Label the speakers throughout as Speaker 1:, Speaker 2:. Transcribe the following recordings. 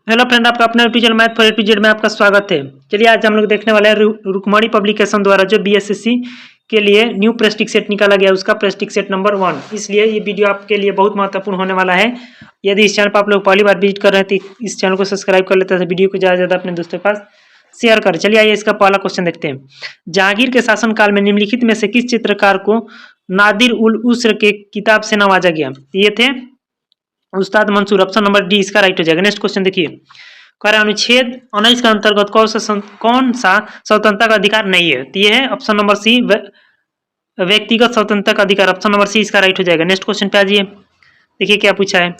Speaker 1: Hello friend, आपका अपना YouTube channel math for A to Z में आपका स्वागत है। चलिए आज हम लोग देखने वाले हैं रुक्मणी पब्लिकेशन द्वारा जो बीएसएससी के लिए न्यू प्रेस्टिक सेट निकाला गया उसका प्रेस्टिक सेट नंबर 1। इसलिए ये वीडियो आपके लिए बहुत महत्वपूर्ण होने वाला है। यदि इस चैनल पर आप लोग पहली बार विजिट कर रहे हैं तो इस चैनल को सब्सक्राइब कर लेते हैं, वीडियो को ज़्यादा से ज़्यादा अपने दोस्तों के पास शेयर करें। चलिए आइए इसका पहला क्वेश्चन देखते हैं। जहांगीर के शासनकाल में निम्नलिखित में से किस चित्रकार को नादिर उल उसर के किताब से नवाजा गया? ये थे उस्ताद मंसूर। ऑप्शन नंबर डी इसका राइट हो जाएगा। नेक्स्ट क्वेश्चन देखिए, कह रहा है अनुच्छेद 19 के अंतर्गत कौन सा स्वतंत्रता का अधिकार नहीं है? तो ये है ऑप्शन नंबर सी, व्यक्तिगत स्वतंत्रता का अधिकार। ऑप्शन नंबर सी इसका राइट हो जाएगा। नेक्स्ट क्वेश्चन पे आ जाइए, देखिए क्या पूछा है।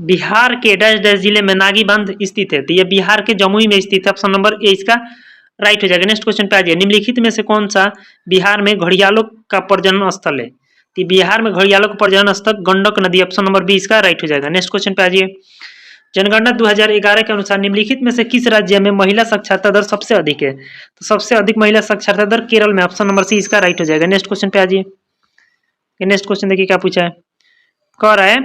Speaker 1: बिहार के डैश डैश जिले में नागीबंध स्थित है? तो ये बिहार के जमुई में स्थित है। ऑप्शन नंबर ए इसका राइट हो जाएगा। नेक्स्ट क्वेश्चन पे आ जाइए, निम्नलिखित में से कौन सा बिहार में घड़ियालों का प्रजनन स्थल है? तो बिहार में घड़ियालों का प्रजनन स्थल गंडक नदी। ऑप्शन नंबर बी इसका राइट हो जाएगा। नेक्स्ट क्वेश्चन पे आ जाइए, जनगणना 2011 के अनुसार निम्नलिखित में से किस राज्य में महिला साक्षरता दर सबसे अधिक है? तो सबसे अधिक महिला साक्षरता दर केरल में। ऑप्शन नंबर सी इसका राइट हो जाएगा। नेक्स्ट क्वेश्चन पे आ जाइए, नेक्स्ट क्वेश्चन देखिए क्या पूछा है। कह रहा है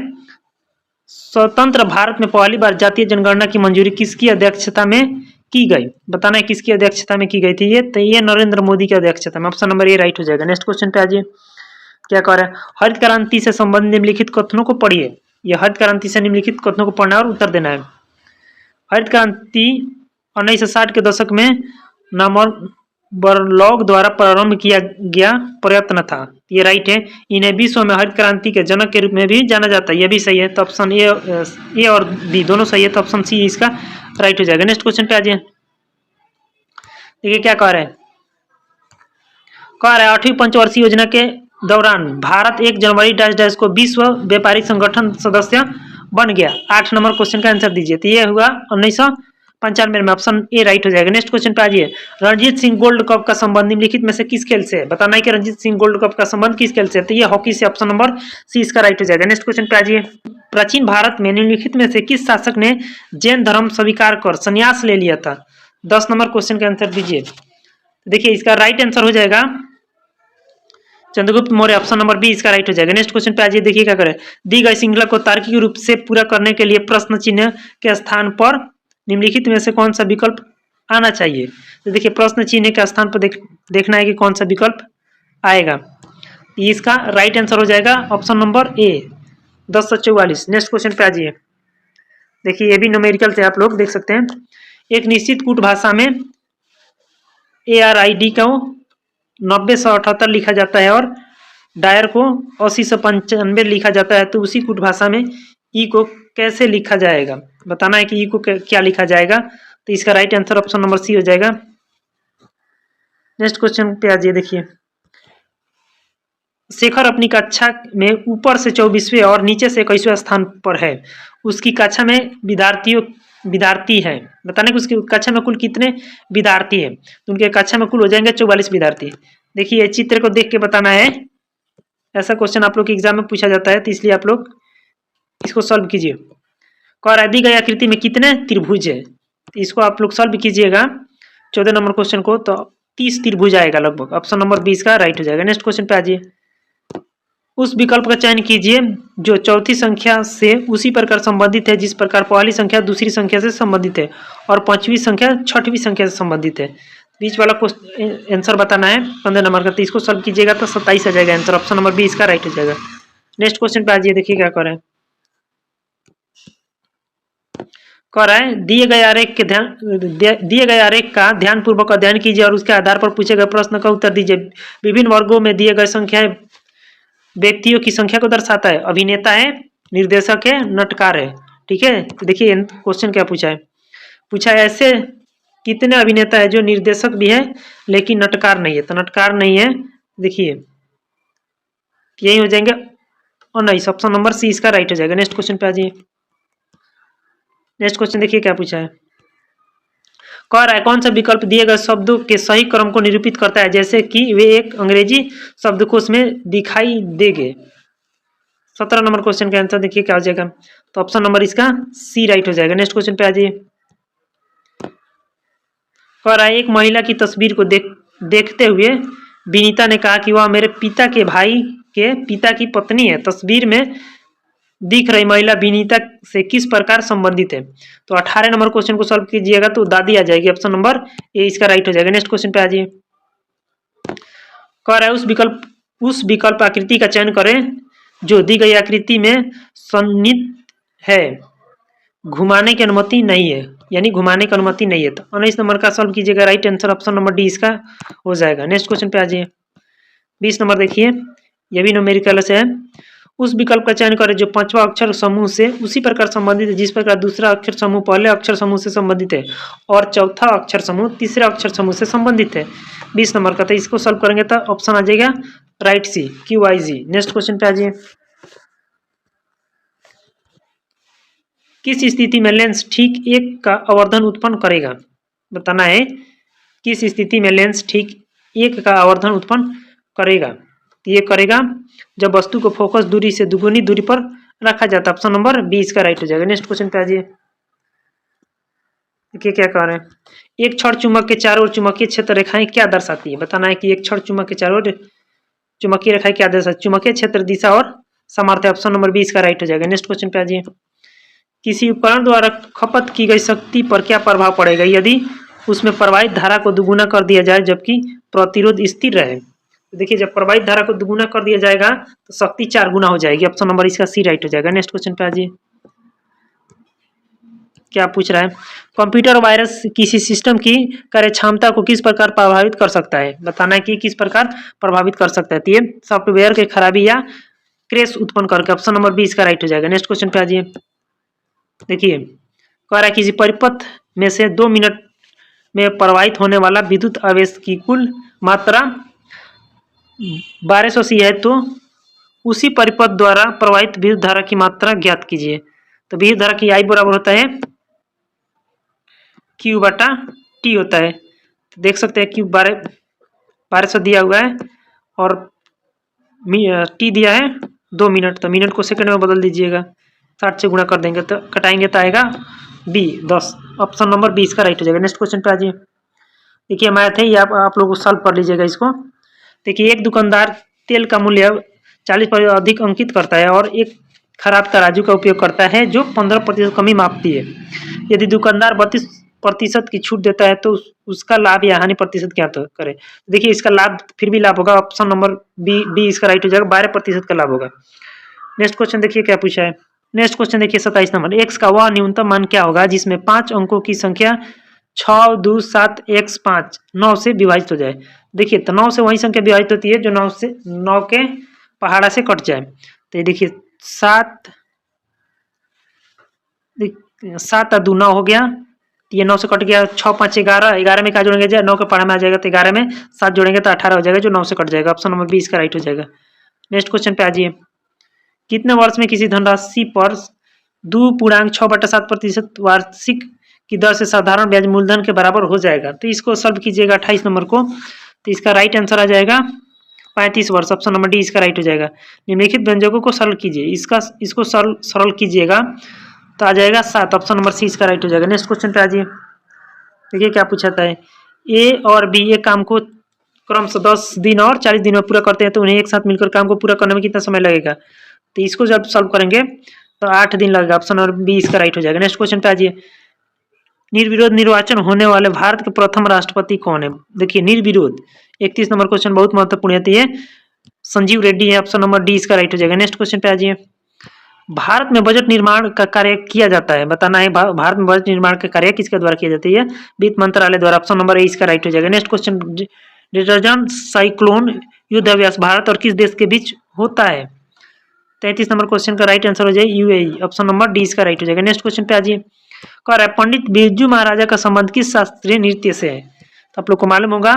Speaker 1: स्वतंत्र भारत में पहली बार जातीय जनगणना की मंजूरी किसकी अध्यक्षता में की गई? बताना है किसकी अध्यक्षता में की गई थी ये? तो ये नरेंद्र मोदी की अध्यक्षता में। ऑप्शन नंबर ए राइट हो जाएगा। नेक्स्ट क्वेश्चन पे आ जाइए, क्या कह रहा है, हरित क्रांति से संबंधित निम्नलिखित कथनों को पढ़िए। यह हरित क्रांति से निम्नलिखित कथनों को पढ़ना और उत्तर देना है। हरित क्रांति 1960 के दशक में नॉर्मन बोरलॉग द्वारा प्रारंभ किया गया प्रयत्न था। ये राइट है। इन्हें विश्व में हरित क्रांति के जनक के रूप में भी जाना जाता है। ये भी सही है। तो ऑप्शन ए और बी दोनों सही है। तो ऑप्शन सी इसका राइट हो जाएगा। नेक्स्ट क्वेश्चन पे आ जाइए, देखिए क्या कह रहे हैं। कह रहा है 8वीं पंचवर्षीय योजना के दौरान भारत 1 जनवरी डैश डैश को विश्व व्यापारिक संगठन सदस्य बन गया। 8 नंबर क्वेश्चन का आंसर दीजिए। तो ये हुआ 1995 में। ऑप्शन ए राइट हो जाएगा। नेक्स्ट क्वेश्चन पे आ जाइए, रणजीत सिंह गोल्ड कप का संबंध निम्नलिखित में से किस खेल से है? बताना है कि रणजीत सिंह गोल्ड कप का संबंध किस खेल से है? तो ये हॉकी से। ऑप्शन नंबर सी इसका राइट हो जाएगा। नेक्स्ट क्वेश्चन पे आ जाइए, प्राचीन भारत में निम्नलिखित में से किस शासक ने जैन धर्म स्वीकार कर संन्यास ले लिया था? 10 नंबर क्वेश्चन का आंसर दीजिए। देखिए इसका राइट आंसर हो जाएगा Chandragupta Maurya. Option number B इसका राइट हो जाएगा। नेक्स्ट क्वेश्चन पे आ जाइए, देखिए क्या करें। दी गई श्रृंखला को तार्किक रूप से पूरा करने के लिए प्रश्न चिन्ह के स्थान पर निम्नलिखित में से कौन सा विकल्प आना चाहिए? तो देखिए प्रश्न चिन्ह के स्थान पर देखना है कि कौन सा विकल्प आएगा। इसका राइट आंसर हो जाएगा ऑप्शन नंबर ए 1044। नेक्स्ट क्वेश्चन पे आ जाइए, देखिए ये भी न्यूमेरिकल से आप लोग देख सकते हैं। एक निश्चित कूट भाषा में ARID को 90-178 लिखा जाता है और डायर को 80-95 लिखा जाता है। तो उसी कूट भाषा में ई को कैसे लिखा जाएगा? बताना है कि ई को क्या लिखा जाएगा। तो इसका right answer option number C हो जाएगा। नेक्स्ट क्वेश्चन पे आ जाइए, देखिए शेखर अपनी कक्षा में ऊपर से 24वें और नीचे से 21वें स्थान पर है। उसकी कक्षा में विद्यार्थी है। बताने कि उसकी कक्षा में कुल कितने विद्यार्थी है? तो उनके कक्षा में कुल हो जाएंगे 44 विद्यार्थी। देखिए चित्र को देख के बताना है। ऐसा क्वेश्चन आप लोग के एग्जाम में पूछा जाता है, तो इसलिए आप लोग इसको सॉल्व कीजिए। कह रहा है दी गई आकृति में कितने त्रिभुज है? तो इसको आप लोग सॉल्व कीजिएगा 14 नंबर क्वेश्चन को, तो 30 त्रिभुज आएगा लगभग। ऑप्शन नंबर 20 का राइट हो जाएगा। नेक्स्ट क्वेश्चन पे आ जाइए, उस विकल्प का चयन कीजिए जो चौथी संख्या से उसी प्रकार संबंधित है जिस प्रकार पहली संख्या दूसरी संख्या से संबंधित है और पांचवी संख्या छठवीं संख्या से संबंधित है। बीच वाला आंसर बताना है 15 नंबर का। तो इसको सॉल्व कीजिएगा तो 27 आ जाएगा आंसर। ऑप्शन नंबर बी इसका राइट हो जाएगा। नेक्स्ट क्वेश्चन पे आ जाइए, देखिए क्या कर रहे हैं। कह रहा है दिए गए आरेख का ध्यानपूर्वक अध्ययन कीजिए और उसके आधार पर पूछे गए प्रश्न का उत्तर दीजिए। विभिन्न वर्गों में दिए गए संख्याएं व्यक्तियों की संख्या को दर्शाता है। अभिनेता है, निर्देशक है, नटकार है। ठीक है, तो देखिए क्वेश्चन क्या पूछा है। पूछा है ऐसे कितने अभिनेता है जो निर्देशक भी है लेकिन नटकार नहीं है? तो नटकार नहीं है, देखिए यही हो जाएंगे 19। ऑप्शन नंबर सी इसका राइट हो जाएगा। नेक्स्ट क्वेश्चन पे आ जाइए, नेक्स्ट क्वेश्चन देखिए क्या पूछा है। कह रहा है कौन सा विकल्प दिए गए शब्दों के सही क्रम को निरूपित करता है जैसे कि वे एक अंग्रेजी शब्दकोश में दिखाई देंगे? 17 नंबर क्वेश्चन का आंसर देखिए क्या हो जाएगा। तो ऑप्शन नंबर इसका सी राइट हो जाएगा। नेक्स्ट क्वेश्चन पे आ जाइए, कह रहा है एक महिला की तस्वीर को देखते हुए विनीता ने कहा कि वह मेरे पिता के भाई के पिता की पत्नी है। तस्वीर में दिख रही महिला विनीता से किस प्रकार संबंधित है। तो 18 नंबर क्वेश्चन को सॉल्व कीजिएगा तो दादी आ जाएगी, ऑप्शन नंबर ए इसका राइट हो जाएगा। नेक्स्ट क्वेश्चन पे आ जाइए। कह रहा है उस विकल्प आकृति का चयन करें जो दी गई आकृति में सन्निहित है, घुमाने की अनुमति नहीं है, यानी घुमाने की अनुमति नहीं है। तो 19 नंबर का सॉल्व कीजिएगा, right answer option number D इसका हो जाएगा। नेक्स्ट क्वेश्चन पे आ जाइए। 20 नंबर देखिए, यह भी न्यूमेरिकल से है। उस विकल्प का चयन करें जो पांचवा अक्षर समूह से उसी प्रकार संबंधित है जिस प्रकार दूसरा अक्षर समूह पहले अक्षर समूह से संबंधित है और चौथा अक्षर समूह तीसरे अक्षर समूह से संबंधित है। 20 नंबर का, तो इसको सॉल्व करेंगे तो ऑप्शन आ जाएगा राइट सी, QIG। नेक्स्ट क्वेश्चन पे आ जाइए। किस स्थिति में लेंस ठीक एक का आवर्धन उत्पन्न करेगा, बताना है किस स्थिति में लेंस ठीक एक का आवर्धन उत्पन्न करेगा। तो ये करेगा जब वस्तु को फोकस दूरी से दुगुनी दूरी पर रखा जाता है। ऑप्शन नंबर बी इसका राइट हो जाएगा। नेक्स्ट क्वेश्चन पे आ जाइए। देखिए क्या कह रहे हैं, एक क्षण चुंबक के चारों ओर चुंबकीय क्षेत्र रेखाएं क्या दर्शाती है। बताना है कि एक क्षण चुंबक के चारों ओर चुंबकीय रेखाएं क्या दर्शाती, चुंबकीय क्षेत्र, दिशा और सामर्थ्य। ऑप्शन नंबर बी इसका राइट हो जाएगा। नेक्स्ट क्वेश्चन पे आ जाइए। किसी उपकरण द्वारा खपत की गई शक्ति पर क्या प्रभाव पड़ेगा यदि उसमें प्रवाहित धारा को दुगुना कर दिया जाए जबकि प्रतिरोध स्थिर रहे। तो देखिए जब प्रवाहित धारा को दुगुना कर दिया जाएगा तो शक्ति 4 गुना हो जाएगी। ऑप्शन नंबर इसका सी राइट हो जाएगा। नेक्स्ट क्वेश्चन पे आ जाइए। क्या पूछ रहा है, कंप्यूटर वायरस किसी सिस्टम की कार्य क्षमता को किस प्रकार प्रभावित कर सकता है। बताना है कि किस प्रकार प्रभावित कर सकता है। तो ये सॉफ्टवेयर की खराबी या क्रैश उत्पन्न करके। ऑप्शन नंबर बी इसका राइट हो जाएगा। नेक्स्ट क्वेश्चन पे आ जाइए। देखिए कह रहा है किसी परिपथ में से 2 मिनट में प्रवाहित होने वाला विद्युत आवेश की कुल मात्रा 1200 सी है, तो उसी परिपथ द्वारा प्रवाहित विद्युत धारा की मात्रा ज्ञात कीजिए। तो विद्युत धारा की आई बराबर होता है Q बटा T होता है। तो देख सकते हैं Q 1200 दिया हुआ है और T दिया है 2 मिनट, तो मिनट को सेकंड में बदल दीजिएगा, 60 से गुणा कर देंगे तो कटाएंगे तो आएगा B 10। ऑप्शन नंबर बी इसका राइट हो जाएगा। नेक्स्ट क्वेश्चन पे आ जाइए। देखिए मैथ है ये, आप लोग सॉल्व कर लीजिएगा इसको। देखिए एक दुकानदार तेल का मूल्य 40% अधिक अंकित करता है और एक खराब तराजू का उपयोग करता है जो 15% कमी मापती है। यदि दुकानदार 32% की छूट देता है तो उसका लाभ या हानि प्रतिशत क्या करे। देखिए इसका लाभ फिर भी लाभ होगा, ऑप्शन नंबर बी इसका राइट हो जाएगा, 12% का लाभ होगा। नेक्स्ट क्वेश्चन देखिए क्या पूछा है। नेक्स्ट क्वेश्चन देखिए 27 नंबर, एक्स का वह न्यूनतम मान क्या होगा जिसमें 5 अंकों की संख्या 6, 2, 7, x 5 9 से विभाजित हो जाए। देखिए तो 9 से वही संख्या विभाजित होती है जो 9 के पहाड़ा से कट जाए। तो ये देखिए 7 और 2 9 हो गया, तो ये 9 से कट गया, 6 5 11, 11 में क्या जोड़ेंगे 9 के पहाड़ा में आ जाएगा, तो 11 में 7 जोड़ेंगे तो 18 हो जाएगा जो 9 से कट जाएगा। ऑप्शन नंबर बी इसका राइट हो जाएगा। नेक्स्ट क्वेश्चन पे आ जाइए। कितने वर्ष में किसी धनराशि पर 2.6/7% वार्षिक की दर से साधारण ब्याज मूलधन के बराबर हो जाएगा। तो इसको सॉल्व कीजिएगा 28 नंबर को, तो इसका राइट आंसर आ जाएगा 35 वर्ष। ऑप्शन नंबर डी इसका राइट हो जाएगा। निम्नलिखित व्यंजकों को सरल कीजिए, इसको सरल कीजिएगा तो आ जाएगा 7। ऑप्शन नंबर सी इसका राइट हो जाएगा। नेक्स्ट क्वेश्चन पे आ जाइए। देखिए क्या पूछा था, ए और बी एक काम को क्रमशः 10 दिन और 40 दिन में पूरा करते हैं तो उन्हें एक साथ मिलकर काम को पूरा करने में कितना समय लगेगा। तो इसको जब सॉल्व करेंगे तो 8 दिन लगेगा। ऑप्शन नंबर बी इसका राइट हो जाएगा। नेक्स्ट क्वेश्चन पे आ जाइए। निर्विरोध निर्वाचन होने वाले भारत के प्रथम राष्ट्रपति कौन है। देखिए निर्विरोध 31 नंबर क्वेश्चन बहुत महत्वपूर्ण है, तो ये संजीव रेड्डी है। ऑप्शन नंबर डी इसका राइट हो जाएगा। नेक्स्ट क्वेश्चन पे आ जाइए। भारत में बजट निर्माण का कार्य किया जाता है, बताना है भारत में बजट निर्माण का कार्य किसके द्वारा किया जाता है, वित्त मंत्रालय द्वारा। ऑप्शन नंबर ए इसका राइट हो जाएगा। नेक्स्ट क्वेश्चन, डिटर्जेंट साइक्लोन युद्धाभ्यास भारत और किस देश के बीच होता है। 33 नंबर क्वेश्चन का राइट आंसर हो जाए UAE। ऑप्शन नंबर डी इसका राइट हो जाएगा। नेक्स्ट क्वेश्चन पे आ जाइए। कह रहा है पंडित बिरजू महाराजा का संबंध किस शास्त्रीय नृत्य से है। तो आप लोग को मालूम होगा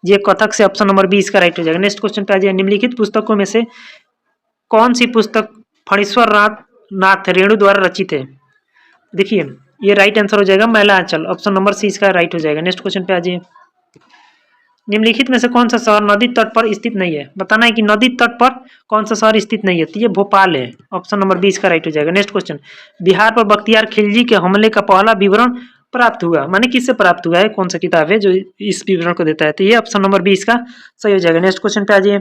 Speaker 1: ये कथक से। ऑप्शन नंबर बी इसका राइट हो जाएगा। नेक्स्ट क्वेश्चन पे आ जाइए। निम्नलिखित पुस्तकों में से कौन सी पुस्तक फणीश्वर नाथ रेणु द्वारा रचित है। देखिए ये राइट आंसर हो जाएगा मैला आंचल। ऑप्शन नंबर सी इसका राइट हो जाएगा। नेक्स्ट क्वेश्चन पे आ जाइए। निम्नलिखित में से कौन सा शहर नदी तट पर स्थित नहीं है। बताना है कि नदी तट पर कौन सा शहर स्थित नहीं है, तो ये भोपाल है। ऑप्शन नंबर बी इसका राइट हो जाएगा। नेक्स्ट क्वेश्चन, बिहार पर बख्तियार खिलजी के हमले का पहला विवरण प्राप्त हुआ, माने किससे प्राप्त हुआ है, कौन सा किताब है जो इस विवरण को देता है, तो ये ऑप्शन नंबर बी इसका सही हो जाएगा। नेक्स्ट क्वेश्चन पे आ जाइए।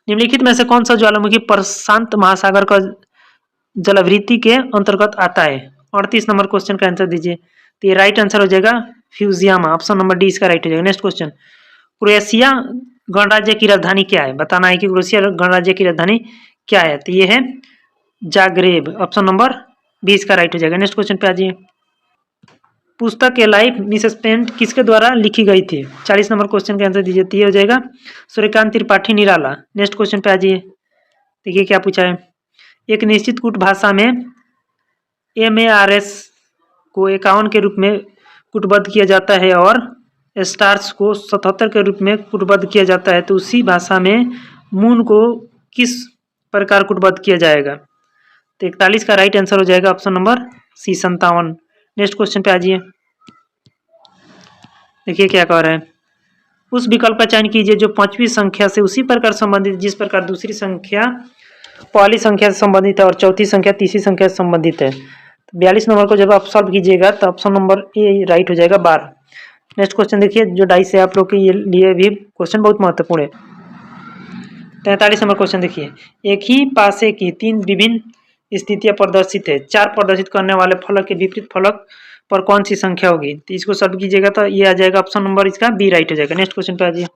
Speaker 1: निम्नलिखित में से कौन सा ज्वालामुखी प्रशांत महासागर का जलावृत्ति के अंतर्गत आता है? 38 नंबर क्वेश्चन का आंसर दीजिए। तो ये राइट आंसर हो जाएगा फ्यूजियामा, ऑप्शन नंबर डी इसका राइट हो जाएगा। नेक्स्ट क्वेश्चन, क्रोएशिया गणराज्य की राजधानी क्या है? बताना है कि क्रोएशिया गणराज्य की राजधानी क्या है। तो ये है जाग्रेब, ऑप्शन नंबर बी इसका राइट हो जाएगा। नेक्स्ट क्वेश्चन पे आ जाइए। पुस्तक के लाइफ मिस स्पेंट किसके द्वारा लिखी गई थी? 40 नंबर क्वेश्चन का आंसर दीजिए। तो ये हो जाएगा सूर्यकांत त्रिपाठी निराला। नेक्स्ट क्वेश्चन पे आ जाइए। देखिए क्या पूछा है। एक निश्चित कूट भाषा में MARS को 51 के रूप में कूटबद्ध किया जाता है और स्टार्स को 77 के रूप में कूटबद्ध किया जाता है, तो उसी भाषा में मून को किस प्रकार कूटबद्ध किया जाएगा? तो 41 का राइट आंसर हो जाएगा option number C 57। Next question पे आ जाइए। देखिए क्या कह रहा है। उस विकल्प का चयन कीजिए जो 5वीं संख्या से उसी प्रकार संबंधित जिस प्रकार दूसरी संख्या पहली संख्या से संबंधित है और चौथी संख्या तीसरी संख्या से संबंधित है। 42 नंबर को जब आप सॉल्व कीजिएगा तो ऑप्शन नंबर ए राइट हो जाएगा 12। नेक्स्ट क्वेश्चन देखिए, जो डाइस है आप लोग के लिए भी क्वेश्चन बहुत महत्वपूर्ण है। 43 नंबर क्वेश्चन देखिए, एक ही पासे की 3 विभिन्न स्थितियां प्रदर्शित है। 4 प्रदर्शित करने वाले फलक के विपरीत फलक पर कौन सी संख्या होगी? तो इसको सॉल्व कीजिएगा तो ये आ जाएगा ऑप्शन नंबर इसका बी राइट हो जाएगा। नेक्स्ट क्वेश्चन पे आ जाइए।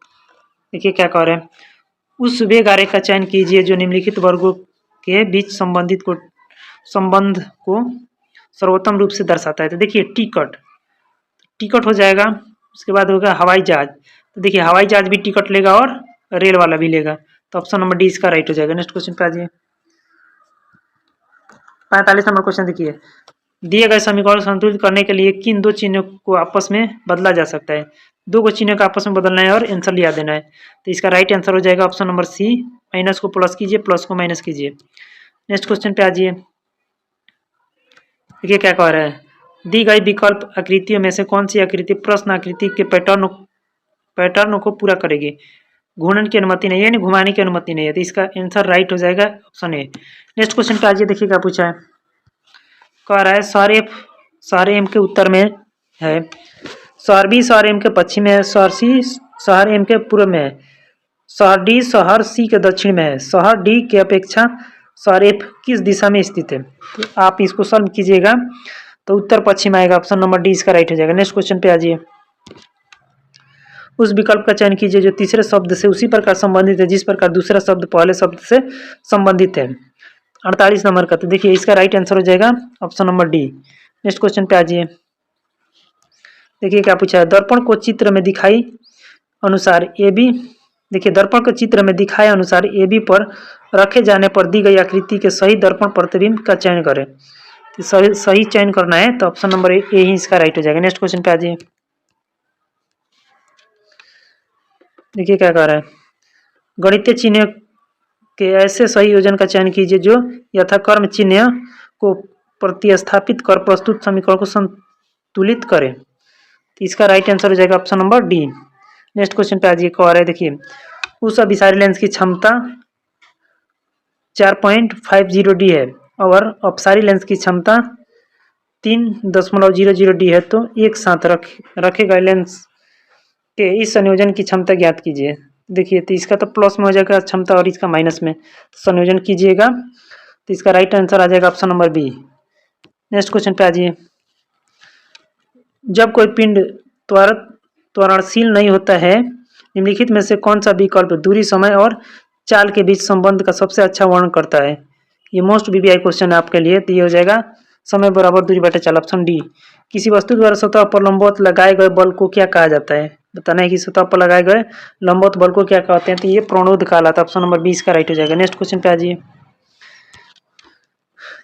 Speaker 1: देखिए क्या कह रहे हैं। उस वेग आरेख का चयन कीजिए जो निम्नलिखित वर्गों के बीच संबंध को सर्वोत्तम रूप से दर्शाता है। तो देखिए टिकट हो जाएगा, उसके बाद होगा हवाई जहाज। तो देखिए हवाई जहाज भी टिकट लेगा और रेल वाला भी लेगा, तो ऑप्शन नंबर डी इसका राइट हो जाएगा। नेक्स्ट क्वेश्चन पे आ जाइए। 45 नंबर क्वेश्चन देखिए, दिए गए समीकरण संतुलित करने के लिए किन 2 चिन्हों को आपस में बदला जा सकता है? 2 को चिन्हों को आपस में बदलना है और आंसर लिया देना है। तो इसका राइट आंसर हो जाएगा ऑप्शन नंबर सी, माइनस को प्लस कीजिए, प्लस को माइनस कीजिए। नेक्स्ट क्वेश्चन पे आ जाइए। देखिए क्या कह रहा है। दी गई विकल्प आकृतियों में से कौन सी आकृति प्रश्न आकृति के पैटर्न को पूरा करेगी? घूर्णन की अनुमति नहीं है, यानी घुमाने की अनुमति नहीं है, तो इसका आंसर राइट हो जाएगा ऑप्शन ए। नेक्स्ट क्वेश्चन पे आ जाइए। देखिए क्या पूछा है। कह रहा है शहर एम के उत्तर में है, शहर बी शहर एम के पश्चिम में है, शहर सी शहर एम के पूर्व में है, शहर डी शहर सी के दक्षिण में है, शहर डी के अपेक्षा शहर एफ किस दिशा में स्थित है? तो आप इसको सॉल्व कीजिएगा तो उत्तर पश्चिम आएगा, ऑप्शन नंबर डी इसका राइट हो जाएगा। नेक्स्ट क्वेश्चन पे आ जाइए। उस विकल्प का चयन कीजिए जो तीसरे शब्द से उसी प्रकार संबंधित है जिस प्रकार दूसरा शब्द पहले शब्द से संबंधित है। 48 नंबर का, तो देखिए इसका राइट आंसर हो जाएगा option number D. Next question पे आ जाइए। देखिए क्या पूछा है। दर्पण को चित्र में दिखाई अनुसार ए बी, देखिए दर्पण को चित्र में दिखाए अनुसार ए बी पर रखे जाने पर दी गई आकृति के सही दर्पण प्रतिबिंब का चयन करें। तो सही चयन करना है तो ऑप्शन नंबर ए ही इसका राइट हो जाएगा। नेक्स्ट क्वेश्चन पे आ जाइए। देखिए क्या कह रहा है। गणितीय चिन्ह के ऐसे सही योजन का चयन कीजिए जो यथाक्रम चिन्ह को प्रतिस्थापित कर प्रस्तुत समीकरण को संतुलित करे। तो इसका राइट आंसर हो जाएगा option number D. Next question पे आ जाइए। कह रहा है देखिए, उस अभिसारी लेंस की क्षमता 4.50 डी है और अपसारी लेंस की क्षमता 3.00 डी है, तो एक साथ रखे गए लेंस के इस संयोजन की क्षमता ज्ञात कीजिए। देखिए तो इसका तो प्लस में हो जाएगा क्षमता और इसका माइनस में, तो संयोजन कीजिएगा तो इसका राइट आंसर आ जाएगा option number B. Next question पे आ जाइए। जब कोई पिंड त्वरणशील नहीं होता है, निम्नलिखित में से कौन सा विकल्प दूरी समय और चाल के बीच संबंध का सबसे अच्छा वर्णन करता है? ये मोस्ट बीबीआई क्वेश्चन है आपके लिए। तो ये हो जाएगा समय बराबर दूरी बटा चाल, ऑप्शन डी। किसी वस्तु द्वारा सतह पर लंबवत लगाए गए बल को क्या कहा जाता है? बताना है कि सतह पर लगाए गए लंबवत बल को क्या कहते हैं? तो ये प्रणोद कहलाता है, ऑप्शन नंबर 20 का राइट हो जाएगा। नेक्स्ट क्वेश्चन पे आ जाइए।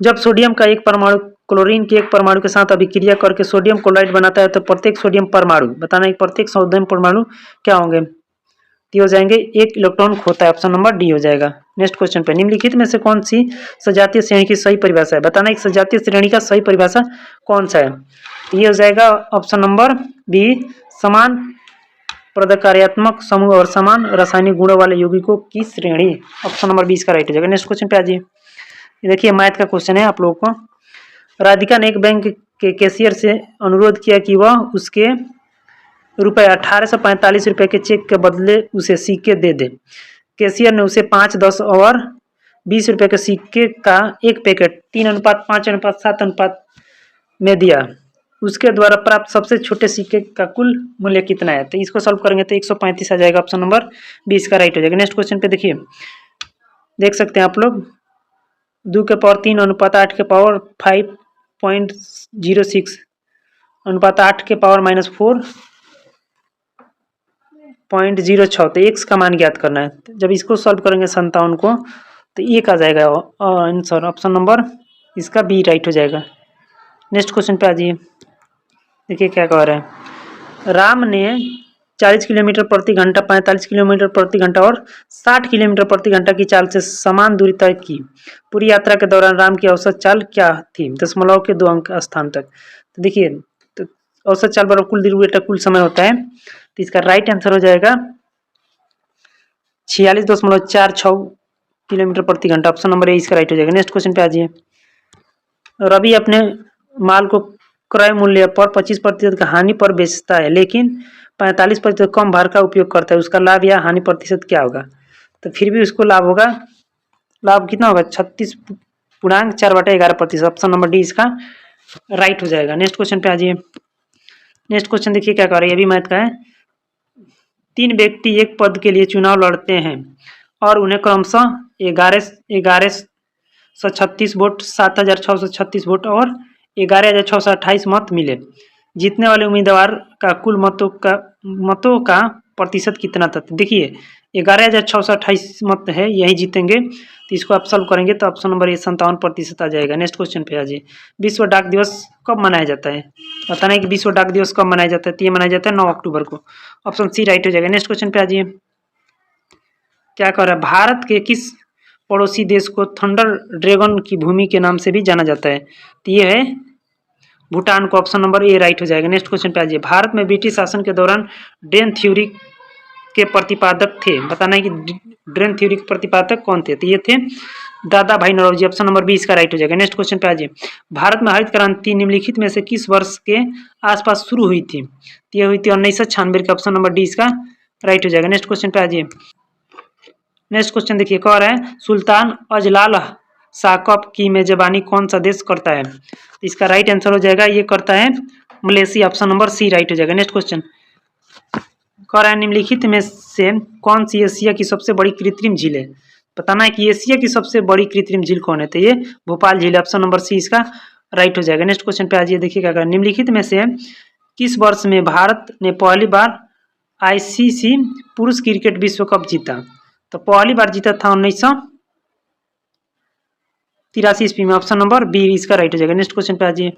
Speaker 1: जब सोडियम का एक परमाणु क्लोरीन के एक परमाणु के साथ अभिक्रिया करके सोडियम क्लोराइड बनाता है तो प्रत्येक सोडियम परमाणु, बताना है प्रत्येक सोडियम परमाणु क्या होंगे? हो जाएंगे एक इलेक्ट्रॉन खोता है, ऑप्शन नंबर डी हो जाएगा। नेक्स्ट क्वेश्चन पे, निम्नलिखित में से कौन सी सजातीय श्रेणी की सही परिभाषा है? बताना एक सजातीय श्रेणी का सही परिभाषा कौन सा है? ये हो जाएगा ऑप्शन नंबर बी, समान प्रदकार्यात्मक समूह और समान रासायनिक गुणों वाले यौगिकों की श्रेणी, ऑप्शन नंबर 20 का राइट हो जाएगा। नेक्स्ट क्वेश्चन पे आ जाइए। देखिए मैथ का क्वेश्चन है आप लोगों को। राधिका ने एक बैंक के कैशियर से अनुरोध किया कि वह उसके रुपये 1845 रुपये के चेक के बदले उसे सिक्के दे दे। कैशियर ने उसे 5, 10 और ₹20 के सिक्के का एक पैकेट 3:5:7 में दिया, उसके द्वारा प्राप्त सबसे छोटे सिक्के का कुल मूल्य कितना है? तो इसको सॉल्व करेंगे तो 135 आ जाएगा। ऑप्शन नंबर 20 का राइट हो जाएगा। नेक्स्ट क्वेश्चन पे देखिए, देख सकते हैं आप लोग 2 के पावर 3 अनुपात 8 के पावर 5.06 अनुपात 8 के पावर -4.06। तो x का मान ज्ञात करना है। जब इसको सॉल्व करेंगे 57 को तो 1 आ जाएगा आंसर। ऑप्शन नंबर इसका बी राइट हो जाएगा। नेक्स्ट क्वेश्चन पे आ जाइए, देखिए क्या कह रहे हैं। राम ने 40 किलोमीटर प्रति घंटा, 45 किलोमीटर प्रति घंटा और 60 किलोमीटर प्रति घंटा की चाल से समान दूरी तय की। पूरी यात्रा के दौरान राम की औसत चाल क्या थी? दशमलव के 2 अंक स्थान तक। तो देखिए, तो औसत चाल बराबर कुल दूरी बटा कुल समय होता है। तो इसका राइट आंसर हो जाएगा 46.46 किलोमीटर प्रति घंटा। ऑप्शन नंबर ए इसका राइट हो जाएगा। नेक्स्ट क्वेश्चन पे आ जाइए। रवि अपने माल को क्रय मूल्य पर 25% का हानि पर बेचता है, लेकिन 45% कम भार का उपयोग करता है, उसका लाभ या हानि प्रतिशत क्या होगा? तो फिर भी उसको लाभ होगा, लाभ कितना होगा? 36.4/11%। ऑप्शन नंबर डी इसका राइट हो जाएगा। नेक्स्ट क्वेश्चन पे आ जाइए। नेक्स्ट क्वेश्चन देखिए क्या कर रहे हैं, ये भी मैथ का है। 3 व्यक्ति एक पद के लिए चुनाव लड़ते हैं और उन्हें क्रमशः 1136 वोट, 7636 वोट और 11628 मत मिले। जीतने वाले उम्मीदवार का कुल मतों का प्रतिशत कितना था? देखिए 11628 मत है, यही जीतेंगे। तो इसको आप सॉल्व करेंगे तो ऑप्शन नंबर 57% आ जाएगा। नेक्स्ट क्वेश्चन पे आ जाइए। विश्व डाक दिवस कब मनाया जाता है? बताना है कि विश्व डाक दिवस कब मनाया जाता है। तो ये मनाया जाता है 9 अक्टूबर को। ऑप्शन सी राइट हो जाएगा। नेक्स्ट क्वेश्चन पे आ जाइए। क्या कह रहा है, भारत के किस पड़ोसी देश को थंडर ड्रैगन की भूमि के नाम से भी जाना जाता है? तो ये है भूटान को। ऑप्शन नंबर ए राइट हो जाएगा। नेक्स्ट क्वेश्चन पे आ जाइए। भारत में ब्रिटिश शासन के दौरान ड्रेन थ्योरी के प्रतिपादक थे, बताना है कि ड्रेन थ्योरी के प्रतिपादक कौन थे? तो ये थे दादा भाई नौरोजी। ऑप्शन नंबर बी इसका राइट हो जाएगा। नेक्स्ट क्वेश्चन पे आ जाइए। भारत में हरित क्रांति निम्नलिखित में से किस वर्ष के आसपास शुरू हुई थी? तो ये हुई थी 1996 के। ऑप्शन नंबर डी इसका राइट हो जाएगा। नेक्स्ट क्वेश्चन पे आ जाइए। नेक्स्ट क्वेश्चन देखिए, कह रहा है सुल्तान अजलाल शाह कप की मेजबानी कौन सा देश करता है? इसका राइट आंसर हो जाएगा, ये करता है Malaysia. Option number C right हो जाएगा। नेक्स्ट क्वेश्चन कह रहा है निम्नलिखित में से कौन सी एशिया की सबसे बड़ी कृत्रिम झील है? बताना है कि एशिया की सबसे बड़ी कृत्रिम झील कौन है? तो ये भोपाल झील। ऑप्शन नंबर सी इसका राइट हो जाएगा। नेक्स्ट क्वेश्चन पे आ जाइए, देखिए क्या कह रहा है। निम्नलिखित में से किस वर्ष में भारत ने पहली बार आईसीसी पुरुष क्रिकेट विश्व कप जीता? तो पहली बार जीता था 1983 ईस्वी में। ऑप्शन नंबर बी इसका राइट हो जाएगा। नेक्स्ट क्वेश्चन पे आ जाइए।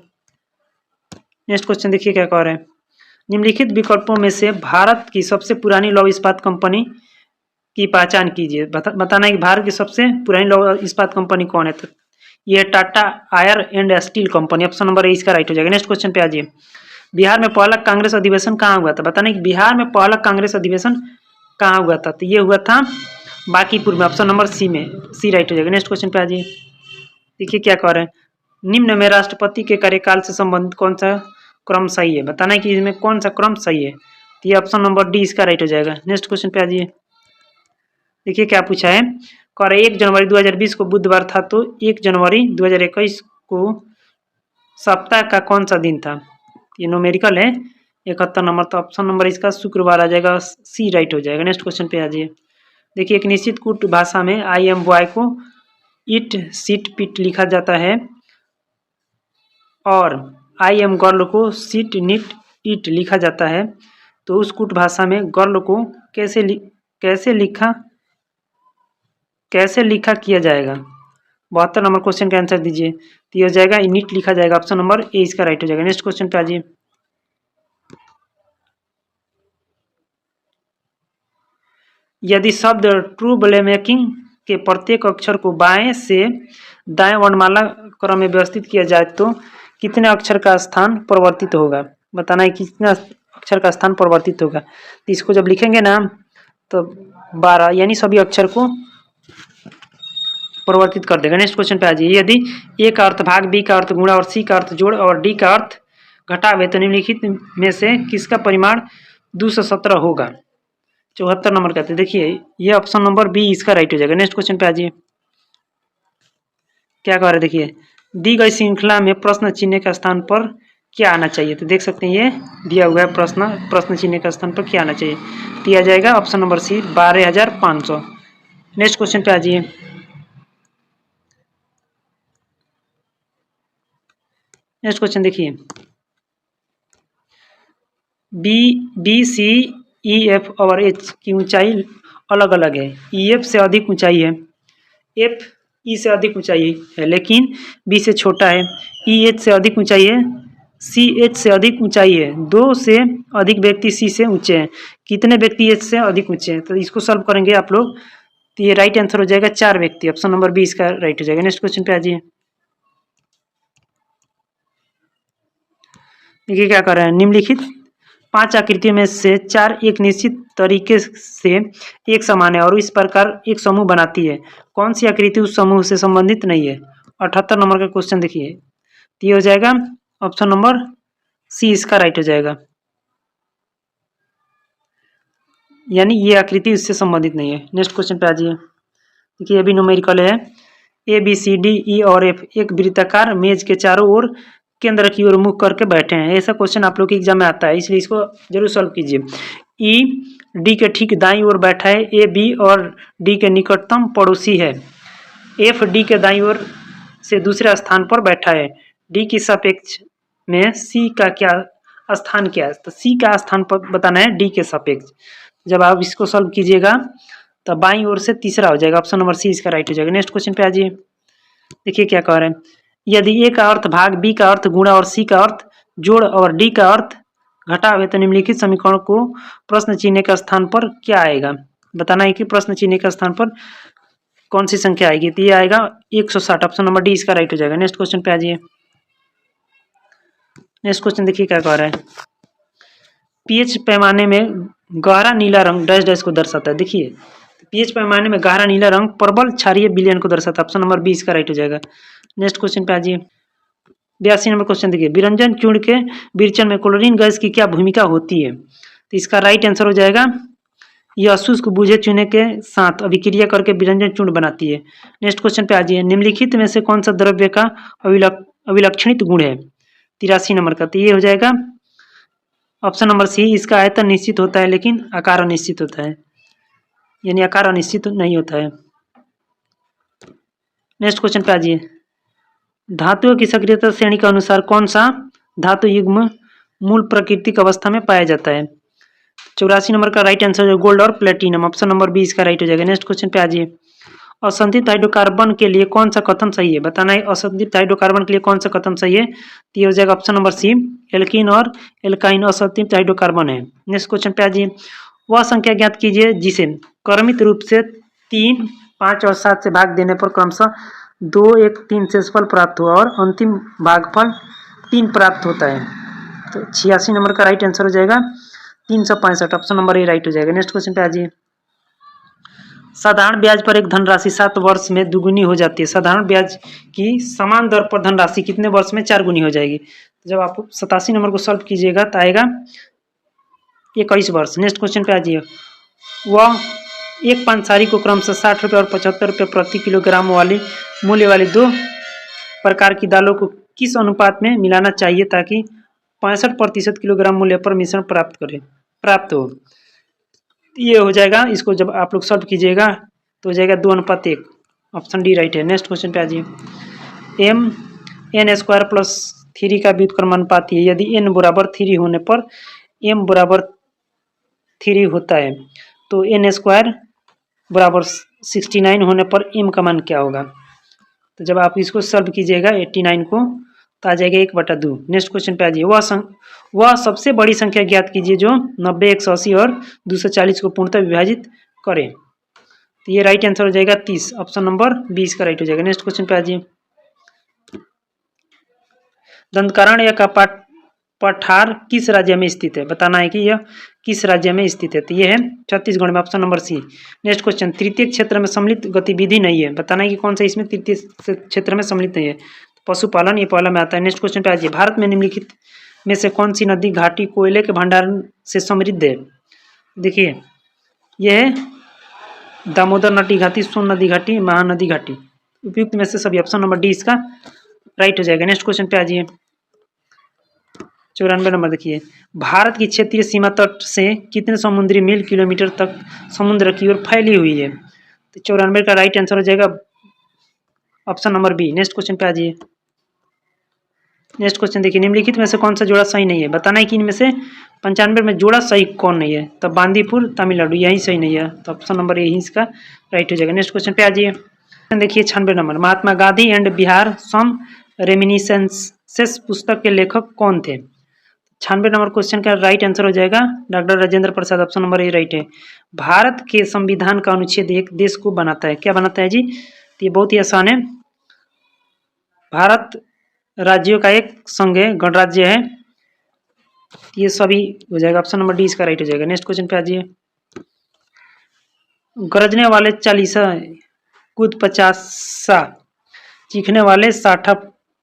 Speaker 1: नेक्स्ट क्वेश्चन देखिए क्या कह रहे हैं। निम्नलिखित विकल्पों में से भारत की सबसे पुरानी लौह इस्पात कंपनी की पहचान कीजिए। बताना है कि भारत की सबसे पुरानी लौह इस्पात कंपनी कौन है? तो ये Tata iron and steel company. Option number A इसका राइट हो जाएगा। नेक्स्ट क्वेश्चन पे आ जाइए। बिहार में पहला कांग्रेस अधिवेशन कहाँ हुआ था? बताना है कि बिहार में पहला कांग्रेस अधिवेशन कहाँ हुआ था? तो ये हुआ था बांकीपुर में। ऑप्शन नंबर सी में, सी राइट हो जाएगा। नेक्स्ट क्वेश्चन पे आ जाइए। देखिए क्या कह रहे हैं। निम्न में राष्ट्रपति के कार्यकाल से संबंधित कौन सा क्रम सही है? बताना है कि इसमें कौन सा क्रम सही है। तो ये ऑप्शन नंबर डी इसका राइट हो जाएगा। नेक्स्ट क्वेश्चन पे आ जाइए। देखिए क्या पूछा है। कह रहे 1 जनवरी 2020 को बुधवार था, तो 1 जनवरी 2021 को सप्ताह का कौन सा दिन था? ये न्यूमेरिकल है 71 नंबर। तो ऑप्शन नंबर इसका शुक्रवार आ जाएगा, सी राइट हो जाएगा। नेक्स्ट क्वेश्चन पे आ जाइए। देखिए एक निश्चित कूट भाषा में आई एम बॉय को इट सीट पिट लिखा जाता है और आई एम गर्ल को सिट निट इट लिखा जाता है। तो उस कूट भाषा में गर्ल को कैसे लिखा किया जाएगा? 72 नंबर क्वेश्चन का आंसर दीजिए। तो ये हो जाएगा निट लिखा जाएगा। ऑप्शन नंबर ए इसका राइट हो जाएगा। नेक्स्ट क्वेश्चन पे आ जाइए। यदि शब्द ट्रू मेकिंग के प्रत्येक अक्षर को बाएं से दाएं वर्णमाला क्रम में व्यवस्थित किया जाए तो कितने अक्षर का स्थान परिवर्तित होगा? बताना है कितना अक्षर का स्थान परिवर्तित होगा। तो इसको जब लिखेंगे ना तो 12 यानी सभी अक्षर को परिवर्तित कर देगा। नेक्स्ट क्वेश्चन पे आ जाइए। यदि ए का अर्थ भाग, बी का अर्थ गुणा और सी का अर्थ जोड़ और डी का अर्थ घटाव है तो निम्नलिखित में से किसका परिमाण 217 होगा? 74 नंबर कहते हैं। देखिए ये ऑप्शन नंबर बी इसका राइट हो जाएगा। नेक्स्ट क्वेश्चन पे आ जाइए। क्या कह रहे हैं, देखिए दी गई श्रृंखला में प्रश्न चिन्ह के स्थान पर क्या आना चाहिए। तो देख सकते हैं ये दिया हुआ है प्रश्न चिन्ह के स्थान पर क्या आना चाहिए। दिया जाएगा option number C 12,500। Next question पे आ जाइए। नेक्स्ट क्वेश्चन देखिए, बी सी ई एफ और एच की ऊंचाई अलग अलग है। ई एफ से अधिक ऊंचाई है, एफ ई से अधिक ऊंचाई है लेकिन बी से छोटा है। ई एच से अधिक ऊंचाई है, सी एच से अधिक ऊंचाई है। 2 से अधिक व्यक्ति सी से ऊंचे हैं। कितने व्यक्ति एच से अधिक ऊंचे हैं? तो इसको सॉल्व करेंगे आप लोग, तो ये राइट आंसर हो जाएगा 4 व्यक्ति। ऑप्शन नंबर बी इसका राइट हो जाएगा। नेक्स्ट क्वेश्चन पे आ जाइए। देखिए क्या कर रहे हैं, निम्नलिखित 5 आकृतियों में से 4 एक निश्चित तरीके से एक समान है और इस प्रकार एक समूह बनाती है। कौन सी आकृति उस समूह से संबंधित नहीं है? 78 नंबर का क्वेश्चन देखिए, तो ये हो जाएगा ऑप्शन नंबर सी इसका राइट हो जाएगा, यानी ये आकृति इससे संबंधित नहीं है। नेक्स्ट क्वेश्चन पे आ जाइए। देखिए अभी न्यूमेरिकल है, A B C D E और एफ एक वृत्ताकार मेज के चारों ओर केंद्र की ओर मुख करके बैठे हैं। ऐसा क्वेश्चन आप लोग के एग्जाम में आता है, इसलिए इसको जरूर सॉल्व कीजिए। ई डी के ठीक दाईं ओर बैठा है, ए बी और डी के निकटतम पड़ोसी है, एफ डी के दाईं ओर से दूसरे स्थान पर बैठा है, डी की सापेक्ष में सी का क्या स्थान क्या है? तो सी का स्थान पर बताना है डी के सापेक्ष। जब आप इसको सॉल्व कीजिएगा तो बाईं ओर से तीसरा हो जाएगा, ऑप्शन नंबर सी इसका राइट हो जाएगा। नेक्स्ट क्वेश्चन पे आ जाइए। देखिए क्या कह रहे हैं, यदि ए का अर्थ भाग, बी का अर्थ गुणा और सी का अर्थ जोड़ और डी का अर्थ घटाव है तो निम्नलिखित समीकरण को प्रश्न चिन्ह के स्थान पर क्या आएगा? बताना है कि प्रश्न चिन्ह के स्थान पर कौन सी संख्या आएगी। तो ये आएगा 160, ऑप्शन नंबर डी इसका राइट हो जाएगा। नेक्स्ट क्वेश्चन पे आ जाइए। नेक्स्ट क्वेश्चन देखिए क्या कह रहा है, पीएच पैमाने में गहरा नीला रंग डैश डैश को दर्शाता है। देखिए पीएच पैमाने में गहरा नीला रंग प्रबल क्षारीय विलयन को दर्शाता है, ऑप्शन नंबर बी इसका राइट हो जाएगा। नेक्स्ट क्वेश्चन पे आ जाइए। 82 नंबर क्वेश्चन देखिए, विरंजन चूर्ण के विरचन में क्लोरीन गैस की क्या भूमिका होती है? तो इसका राइट आंसर हो जाएगा, यह शुष्क बुझे चूने के साथ अभिक्रिया करके विरंजन चूर्ण बनाती है। नेक्स्ट क्वेश्चन पे आ जाइए, निम्नलिखित में से कौन सा द्रव्य का अभिलक्षणित गुण है? 83 नंबर का, तो ये हो जाएगा ऑप्शन नंबर सी, इसका आयतन निश्चित होता है लेकिन आकार अनिश्चित होता है, यानी आकार अनिश्चित नहीं होता है। नेक्स्ट क्वेश्चन पे आ जाइए, धातुओं की सक्रियता श्रेणी के अनुसार कौन सा धातु युग्म मूल प्राकृतिक अवस्था में पाया जाता है? 84 नंबर का राइट आंसर है गोल्ड और प्लेटिनम, ऑप्शन नंबर बी इसका राइट हो जाएगा। नेक्स्ट क्वेश्चन पे आ जाइए, असंतृप्त हाइड्रोकार्बन के लिए कौन सा कथन सही है? बताना है असंतृप्त हाइड्रोकार्बन के लिए कौन सा कथन सही है। तो ये हो जाएगा ऑप्शन नंबर सी, एल्कीन और एल्काइन असंतृप्त हाइड्रोकार्बन है। नेक्स्ट क्वेश्चन पे आ जाइए, वह संख्या ज्ञात कीजिए जिसे क्रमित रूप से 3, 5 और 7 से भाग देने पर क्रमशः 2, 1, 3 शेषफल प्राप्त हुआ और अंतिम भागफल 3 प्राप्त होता है। तो 86 नंबर का राइट आंसर हो जाएगा 365, ऑप्शन नंबर ए राइट हो जाएगा। नेक्स्ट क्वेश्चन पे आ जाइए, साधारण ब्याज पर एक धनराशि 7 वर्ष में दुगुनी हो जाती है। साधारण ब्याज की समान दर पर धनराशि कितने वर्ष में 4 गुनी हो जाएगी? जब आप 87 नंबर को सॉल्व कीजिएगा तो आएगा 21 वर्ष। नेक्स्ट क्वेश्चन पे आ जाइए, वह एक पानसारी को क्रमशः 60 रुपये और 75 रुपये प्रति किलोग्राम वाली मूल्य वाली 2 प्रकार की दालों को किस अनुपात में मिलाना चाहिए ताकि 65% किलोग्राम मूल्य पर मिश्रण प्राप्त हो? ये हो जाएगा, इसको जब आप लोग सॉल्व कीजिएगा तो हो जाएगा 2:1, ऑप्शन डी राइट है। नेक्स्ट क्वेश्चन पे आ जाइए, एम एन स्क्वायर प्लस 3 का व्युत्क्रम अनुपाती है। यदि एन बराबर 3 होने पर एम बराबर 3 होता है तो एन स्क्वायर बराबर 69 होने पर एम का मान क्या होगा? तो जब आप इसको सॉल्व कीजिएगा 89 को तो आ जाएगा 1/2। नेक्स्ट क्वेश्चन पे आ जाइए, वह सबसे बड़ी संख्या ज्ञात कीजिए जो 90, 180 और 240 को पूर्णतः विभाजित करे। तो ये राइट आंसर हो जाएगा 30, ऑप्शन नंबर 20 का राइट हो जाएगा। नेक्स्ट क्वेश्चन पे आ जाइए, दंतकारण का पठार किस राज्य में स्थित है? बताना है कि यह किस राज्य में स्थित है। तो ये है छत्तीसगढ़ में, option number C. Next question, तृतीय क्षेत्र में सम्मिलित गतिविधि नहीं है। बताना है कि कौन सा इसमें तृतीय क्षेत्र में सम्मिलित नहीं है। पशुपालन ये पहला में आता है। नेक्स्ट क्वेश्चन पे आ जाइए, भारत में निम्नलिखित में से कौन सी नदी घाटी कोयले के भंडारण से समृद्ध है? देखिए यह है दामोदर नदी घाटी, सोन नदी घाटी, महानदी घाटी। उपयुक्त में से सभी, ऑप्शन नंबर डी इसका राइट हो जाएगा। नेक्स्ट क्वेश्चन पे आ जाइए। 94 नंबर देखिए, भारत की क्षेत्रीय सीमा तट से कितने समुद्री मील किलोमीटर तक समुद्र की ओर फैली हुई है? तो 94 का राइट आंसर हो जाएगा option number B. Next question पे आ जाइए। नेक्स्ट क्वेश्चन देखिए, निम्नलिखित में से कौन सा जोड़ा सही नहीं है? बताना है कि इनमें से 95 में जोड़ा सही कौन नहीं है? तो बांदीपुर तमिलनाडु यही सही नहीं है, तो ऑप्शन नंबर यही इसका राइट हो जाएगा। नेक्स्ट क्वेश्चन पे आ जाइए। देखिए 96 number, Mahatma Gandhi and Bihar some reminiscences पुस्तक के लेखक कौन थे? 96 नंबर क्वेश्चन का राइट आंसर हो जाएगा doctor Rajendra Prasad, option number A right है। भारत के संविधान का अनुच्छेद एक देश को बनाता है, क्या बनाता है जी? तो ये बहुत ही आसान है, भारत राज्यों का एक संघ है, गणराज्य है, ये सभी हो जाएगा, ऑप्शन नंबर डी इसका राइट हो जाएगा। नेक्स्ट क्वेश्चन पे आ जाइए। गरजने वाले चालीसा कूद पचासा चीखने वाले 60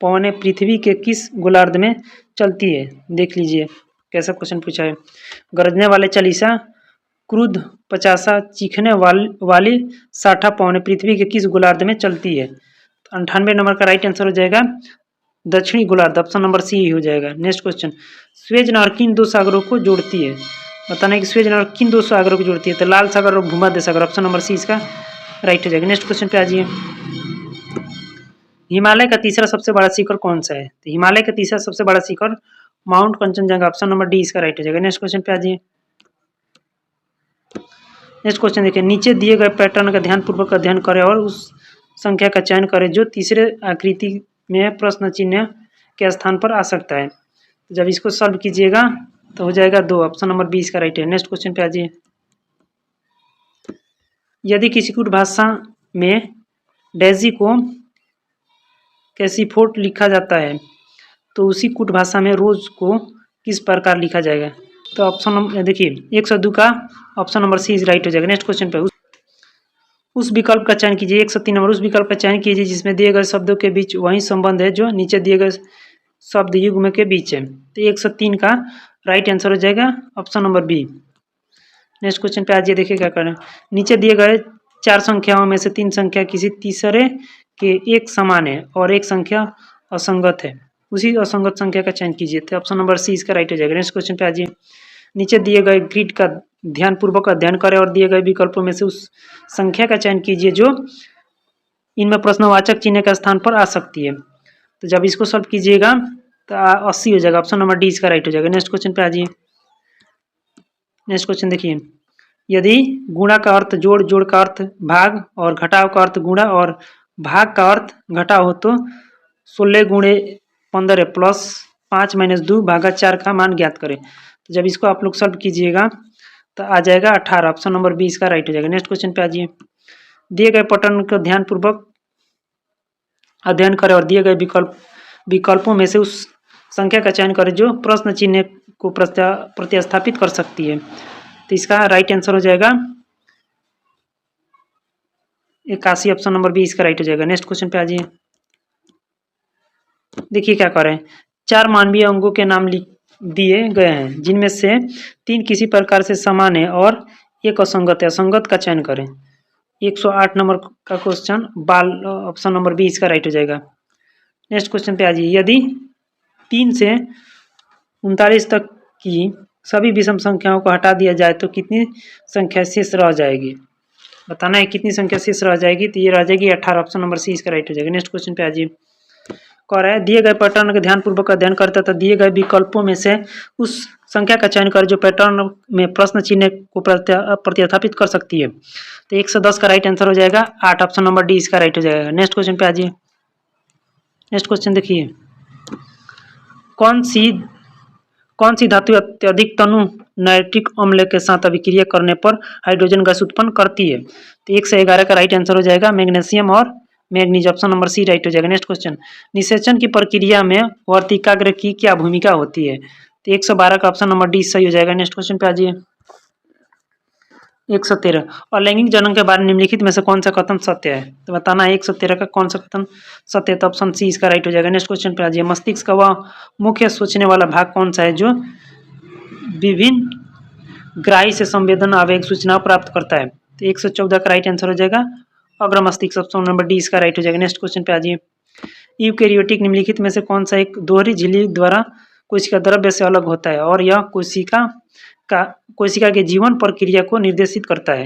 Speaker 1: पवने पृथ्वी के किस गोलार्ध में चलती है? देख लीजिए कैसा क्वेश्चन पूछा है। गरजने वाले चालीसा क्रूद 50 चीखने वाली 60 पवने पृथ्वी के किस गोलार्ध में चलती है? 98 नंबर का राइट आंसर हो जाएगा दक्षिणी गोलार्ध, ऑप्शन नंबर सी हो जाएगा। नेक्स्ट क्वेश्चन, स्वेज नहर किन दो सागरों को जोड़ती है? बताना है कि स्वेज नहर किन दो सागरों को जोड़ती है? तो लाल सागर और भूमध्य सागर, ऑप्शन नंबर सी इसका राइट हो जाएगा। नेक्स्ट क्वेश्चन पे आ जाइए। हिमालय का तीसरा सबसे बड़ा शिखर कौन सा है? तो हिमालय का तीसरा सबसे बड़ा शिखर mount Kanchenjunga, option number D इसका राइट हो जाएगा। नेक्स्ट क्वेश्चन पे आ जाइए। नेक्स्ट क्वेश्चन देखिए, नीचे दिए गए पैटर्न का ध्यानपूर्वक अध्ययन करें और उस संख्या का चयन करें जो तीसरे आकृति में प्रश्न चिन्ह के स्थान पर आ सकता है। जब इसको सॉल्व कीजिएगा तो हो जाएगा 2, ऑप्शन नंबर बी इसका राइट है। नेक्स्ट क्वेश्चन पे आ जाइए। यदि किसी कूट भाषा में डेजी को कैसीफोर्ट लिखा जाता है तो उसी कूट भाषा में रोज को किस प्रकार लिखा जाएगा? तो ऑप्शन नंबर देखिए 102 का ऑप्शन नंबर सी राइट हो जाएगा। नेक्स्ट क्वेश्चन पे उस विकल्प का चयन कीजिए, 103 नंबर, उस विकल्प का चयन कीजिए जिसमें दिए गए शब्दों के बीच वही संबंध है जो नीचे दिए गए शब्द युग्म के बीच है। तो 103 का राइट आंसर हो जाएगा option number B. Next question पे आइए, देखिए क्या करें। नीचे दिए गए 4 संख्याओं में से 3 संख्या किसी तीसरे के एक समान है और एक संख्या असंगत है, उसी असंगत संख्या का चयन कीजिए। तो ऑप्शन नंबर सी इसका राइट हो जाएगा। नेक्स्ट क्वेश्चन पे आइए। नीचे दिए गए ग्रिड का ध्यानपूर्वक अध्ययन करें और दिए गए विकल्पों में से उस संख्या का चयन कीजिए जो इनमें प्रश्नवाचक चिन्ह के स्थान पर आ सकती है। तो जब इसको सॉल्व कीजिएगा तो 80 हो जाएगा, ऑप्शन नंबर डी इसका राइट हो जाएगा। नेक्स्ट क्वेश्चन पे आ जाइए। नेक्स्ट क्वेश्चन देखिए, यदि गुणा का अर्थ जोड़, जोड़ का अर्थ भाग और घटाव का अर्थ गुणा और भाग का अर्थ घटाव हो तो 16 गुणे 15 प्लस 5 माइनस 2 भागा 4 का मान ज्ञात करें। तो जब इसको आप लोग सॉल्व कीजिएगा तो आ जाएगा 18, ऑप्शन नंबर बी इसका राइट हो जाएगा। नेक्स्ट क्वेश्चन पे आ जाइए। दिए गए पैटर्न को ध्यानपूर्वक अध्ययन करें और दिए गए विकल्पों में से उस संख्या का चयन करें जो प्रश्न चिन्ह को प्रतिस्थापित कर सकती है। तो इसका राइट आंसर हो जाएगा 81, ऑप्शन नंबर बी इसका राइट हो जाएगा। नेक्स्ट क्वेश्चन पे आ जाइए। देखिए क्या करें, 4 मानवीय अंगों के नाम दिए गए हैं जिनमें से 3 किसी प्रकार से समान है और एक असंगत है, असंगत का चयन करें। 108 नंबर का क्वेश्चन बाल, ऑप्शन नंबर बी इसका राइट हो जाएगा। नेक्स्ट क्वेश्चन पे आ जाइए। यदि 3 से 39 तक की सभी विषम संख्याओं को हटा दिया जाए तो कितनी संख्या शेष रह जाएगी? बताना है कितनी संख्या शेष रह जाएगी। तो ये रह जाएगी 18, ऑप्शन नंबर सी इसका राइट हो जाएगा। नेक्स्ट क्वेश्चन पे आ जाइए। कह रहा है दिए गए पैटर्न का ध्यानपूर्वक अध्ययन करता था दिए गए विकल्पों में से उस संख्या का चयन कर जो पैटर्न में प्रश्न चिन्ह को प्रतिस्थापित कर सकती है। तो 110 का राइट आंसर हो जाएगा 8, ऑप्शन नंबर डी इसका राइट हो जाएगा। नेक्स्ट क्वेश्चन पे आ जाइए। नेक्स्ट क्वेश्चन देखिए, कौन सी धातु अत्यधिक तनु नाइट्रिक अम्ल के साथ अभिक्रिया करने पर हाइड्रोजन गैस उत्पन्न करती है? तो 111 का राइट आंसर हो जाएगा मैग्नीशियम और manganese, option number C right हो जाएगा। नेक्स्ट क्वेश्चन, निषेचन की प्रक्रिया में वर्तिकाग्र की क्या भूमिका होती है? तो 112 का ऑप्शन नंबर डी सही हो जाएगा। नेक्स्ट क्वेश्चन पे आ जाइए। 113, अलैंगिक जनन के बारे में निम्नलिखित में से कौन सा कथन सत्य है? तो बताना है 113 का कौन सा कथन सत्य है। तो ऑप्शन सी इसका राइट हो जाएगा। नेक्स्ट क्वेश्चन पे आ जाइए। मस्तिष्क का वह मुख्य सोचने वाला भाग कौन सा है जो विभिन्न ग्राही से संवेदन आवेग सूचनाओं प्राप्त करता है? तो 114 का राइट आंसर हो जाएगा अग्र मस्तिष्क, ऑप्शन नंबर डी इसका राइट हो जाएगा। नेक्स्ट क्वेश्चन पे आ जाइए। यूकेरियोटिक निम्नलिखित में से कौन सा एक दोहरी झिल्ली द्वारा कोशिका द्रव्य से अलग होता है और यह कोशिका के जीवन प्रक्रिया को निर्देशित करता है?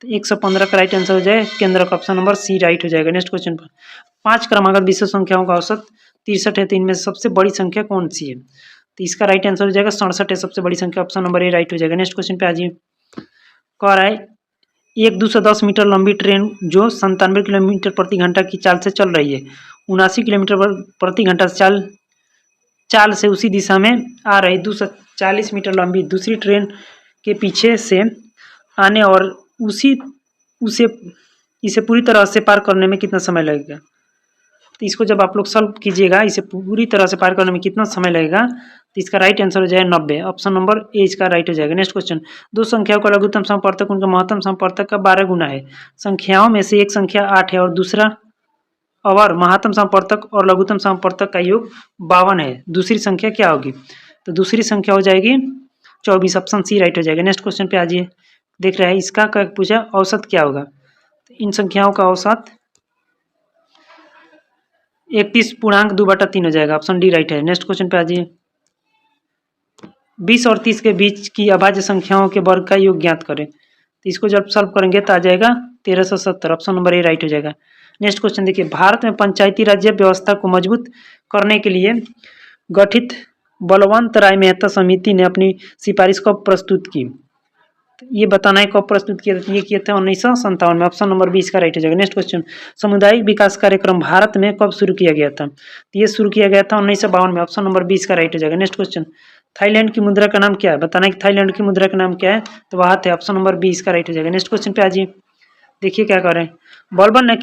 Speaker 1: तो 115 का राइट आंसर हो जाए केंद्र का ऑप्शन नंबर सी राइट हो जाएगा। नेक्स्ट क्वेश्चन पर 5 क्रमागत विश्व संख्याओं का औसत 63 है, तो इनमें से सबसे बड़ी संख्या कौन सी है? तो इसका राइट आंसर हो जाएगा 67 है सबसे बड़ी संख्या, ऑप्शन नंबर ए राइट हो जाएगा। नेक्स्ट क्वेश्चन पे आ जाइए। कह रहा है एक 210 मीटर लंबी ट्रेन जो 97 किलोमीटर प्रति घंटा की चाल से चल रही है 79 किलोमीटर प्रति घंटा चाल से उसी दिशा में आ रही 240 मीटर लंबी दूसरी ट्रेन के पीछे से आने और इसे पूरी तरह से पार करने में कितना समय लगेगा? तो इसको जब आप लोग सॉल्व कीजिएगा, इसे पूरी तरह से पार करने में कितना समय लगेगा, तो इसका राइट आंसर हो जाएगा 90, ऑप्शन नंबर ए इसका राइट हो जाएगा। नेक्स्ट क्वेश्चन, दो संख्याओं का लघुत्तम समपर्तक उनका महत्तम समपर्तक का 12 गुना है। संख्याओं में से एक संख्या 8 है और दूसरा और महत्तम समपर्तक और लघुत्तम समपर्तक का योग 52 है, दूसरी संख्या क्या होगी? तो दूसरी संख्या हो जाएगी 24, ऑप्शन सी राइट हो जाएगा। नेक्स्ट क्वेश्चन पे आ जाइए। देख रहे हैं इसका क्या पूछा, औसत क्या होगा? तो इन संख्याओं का औसत 31.2/3 हो जाएगा, ऑप्शन डी राइट है। नेक्स्ट क्वेश्चन पे आ जाइए। 20 और 30 के बीच की अभाज्य संख्याओं के वर्ग का योग ज्ञात करें। तो इसको जब सॉल्व करेंगे तो आ जाएगा 1370, ऑप्शन नंबर ए राइट हो जाएगा। नेक्स्ट क्वेश्चन देखिए, भारत में पंचायती राज्य व्यवस्था को मजबूत करने के लिए गठित बलवंत राय मेहता समिति ने अपनी सिफारिश कब प्रस्तुत की? ये बताना है कब प्रस्तुत किया था। ये किए थे 1957 में, ऑप्शन नंबर 20 का राइट हो जाएगा। नेक्स्ट क्वेश्चन, सामुदायिक विकास कार्यक्रम भारत में कब शुरू किया गया था? तो ये शुरू किया गया था 1952 में, ऑप्शन नंबर 20 का राइट हो जाएगा। नेक्स्ट क्वेश्चन, थाईलैंड की मुद्रा का नाम क्या है? बताना है कि थाईलैंड की मुद्रा का नाम क्या है, तो वह है ऑप्शन नंबर 20 का राइट हो जाएगा। नेक्स्ट क्वेश्चन पे आ जाइए। देखिए क्या कर रहे हैं, बलबन ने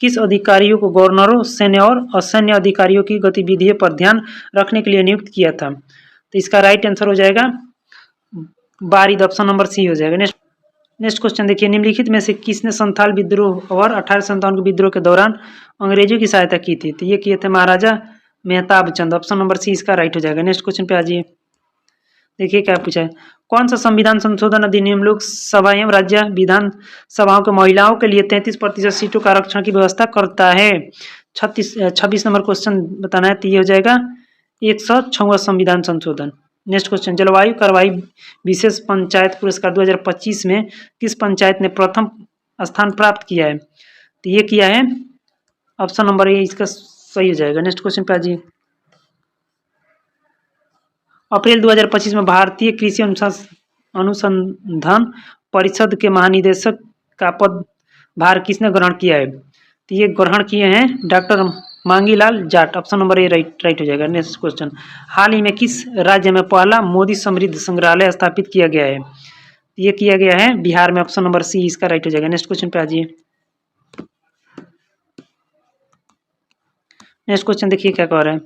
Speaker 1: किस अधिकारियों को गवर्नरों, सैन्य और असैन्य अधिकारियों की गतिविधियों पर ध्यान रखने के लिए नियुक्त किया था? तो इसका राइट आंसर हो जाएगा बारिद, ऑप्शन नंबर सी हो जाएगा। नेक्स्ट क्वेश्चन देखिए, निम्नलिखित में से किसने संथाल विद्रोह और 1857 के विद्रोह के दौरान अंग्रेजों की सहायता की थी? तो ये किए थे महाराजा मेहताब चंद, ऑप्शन नंबर सी इसका राइट हो जाएगा। नेक्स्ट क्वेश्चन पे आ जाइए। देखिए क्या पूछा है, कौन सा संविधान संशोधन अधिनियम लोक सभा एवं राज्य विधान सभाओं के महिलाओं के लिए 33% सीटों का आरक्षण की व्यवस्था करता है? 26 नंबर क्वेश्चन बताना है, तो ये हो जाएगा 106वां संविधान संशोधन। नेक्स्ट क्वेश्चन, जलवायु कार्रवाई विशेष पंचायत पुरस्कार 2025 में किस पंचायत ने प्रथम स्थान प्राप्त किया है? तो ये किया है ऑप्शन नंबर ए इसका सही हो जाएगा। नेक्स्ट क्वेश्चन पे आ जाइए। अप्रैल 2025 में भारतीय कृषि अनुसंधान परिषद के महानिदेशक का पदभार किसने ग्रहण किया है? तो ये ग्रहण किए हैं doctor Mangilal Jat, option number A right हो जाएगा। नेक्स्ट क्वेश्चन, हाल ही में किस राज्य में पहला मोदी समृद्ध संग्रहालय स्थापित किया गया है? ये किया गया है बिहार में, ऑप्शन नंबर सी इसका राइट हो जाएगा। नेक्स्ट क्वेश्चन पे आ जाइए। नेक्स्ट क्वेश्चन देखिए क्या कह रहा है,